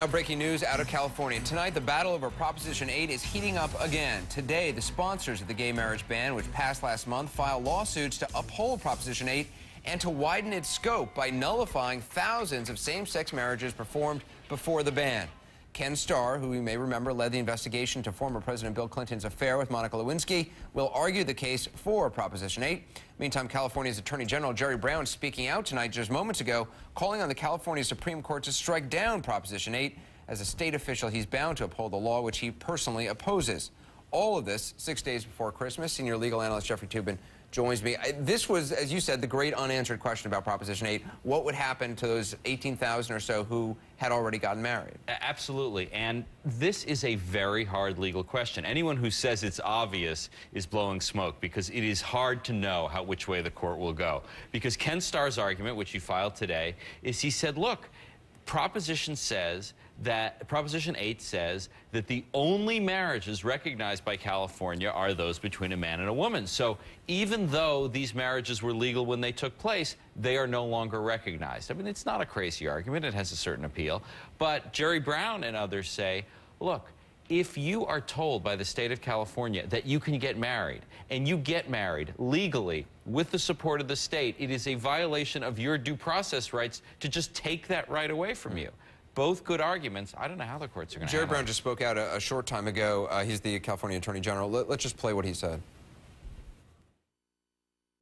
Now, breaking news out of California. Tonight, the battle over Proposition 8 is heating up again. Today, the sponsors of the gay marriage ban, which passed last month, filed lawsuits to uphold Proposition 8 and to widen its scope by nullifying thousands of same-sex marriages performed before the ban. Ken Star, who you may remember led the investigation to former President Bill Clinton's affair with Monica Lewinsky, will argue the case for Proposition 8. Meantime, California's Attorney General Jerry Brown speaking out tonight just moments ago, calling on the California Supreme Court to strike down Proposition 8. As a state official, he's bound to uphold the law, which he personally opposes. All of this 6 days before Christmas. Senior legal analyst Jeffrey Toobin joins me. This was, as you said, the great unanswered question about Proposition 8. What would happen to those 18,000 or so who had already gotten married? Absolutely. And this is a very hard legal question. Anyone who says it's obvious is blowing smoke, because it is hard to know which way the court will go. Because Ken Starr's argument, which he filed today, is he said, look, Proposition 8 says that the only marriages recognized by California are those between a man and a woman. So even though these marriages were legal when they took place, they are no longer recognized. I mean, it's not a crazy argument. It has a certain appeal. But Jerry Brown and others say, look, if you are told by the state of California that you can get married, and you get married legally with the support of the state, it is a violation of your due process rights to just take that right away from you. Both good arguments. I don't know how the courts are going to handle it. Jerry Brown just spoke out a short time ago. He's the California Attorney General. Let's just play what he said.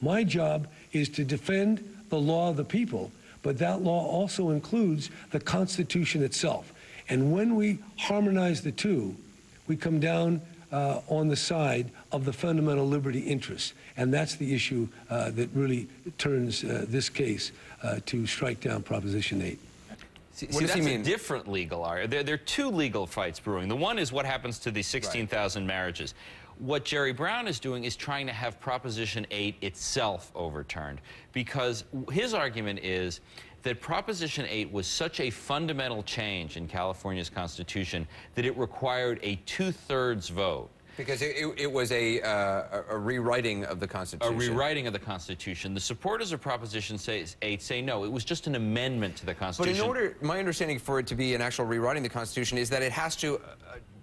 My job is to defend the law of the people, but that law also includes the Constitution itself. And when we harmonize the two, we come down on the side of the fundamental liberty interests. And that's the issue that really turns this case to strike down Proposition 8. See, that's a different legal argument. There are two legal fights brewing. The one is what happens to the 16,000 marriages. What Jerry Brown is doing is trying to have Proposition 8 itself overturned, because his argument is that Proposition 8 was such a fundamental change in California's Constitution that it required a 2/3 vote. Because it was a rewriting of the Constitution. A rewriting of the Constitution. The supporters of Proposition 8 say no, it was just an amendment to the Constitution. But in order, my understanding for it to be an actual rewriting of the Constitution is that it has to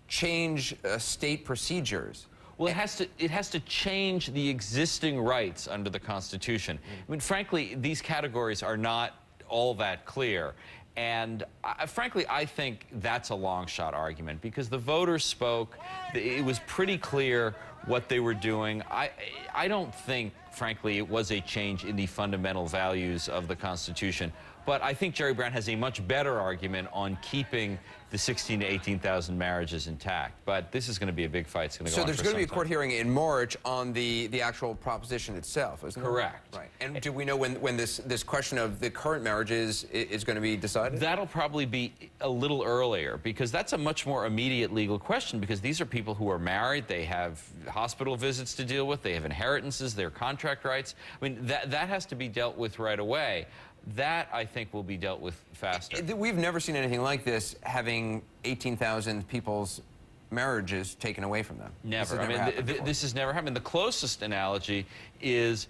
change state procedures. Well, it has to change the existing rights under the Constitution. I mean, frankly, these categories are not all that clear. And frankly, I think that's a long shot argument, because the voters spoke. It was pretty clear what they were doing. I don't think, frankly, it was a change in the fundamental values of the Constitution. But I think Jerry Brown has a much better argument on keeping the 16,000 to 18,000 marriages intact. But this is going to be a big fight. It's going to go on for some time. So there's going to be a court hearing in March on the actual proposition itself, isn't it? Correct. Right. And do we know when this question of the current marriages is going to be decided? That'll probably be a little earlier, because that's a much more immediate legal question, because these are people who are married, they have hospital visits to deal with, they have inheritances, their contract rights. I mean, that has to be dealt with right away. That, I think, will be dealt with faster. We've never seen anything like this, having 18,000 people's marriages taken away from them. Never. This has never happened. The closest analogy is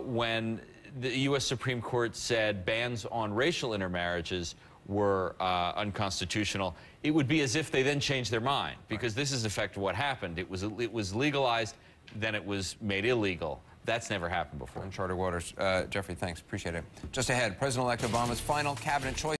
when the U.S. Supreme Court said bans on racial intermarriages were unconstitutional. It would be as if they then changed their mind, because this is in fact what happened. It was legalized, then it was made illegal. That's never happened before. Uncharted waters. Jeffrey, thanks. Appreciate it. Just ahead, President-elect Obama's final cabinet choice.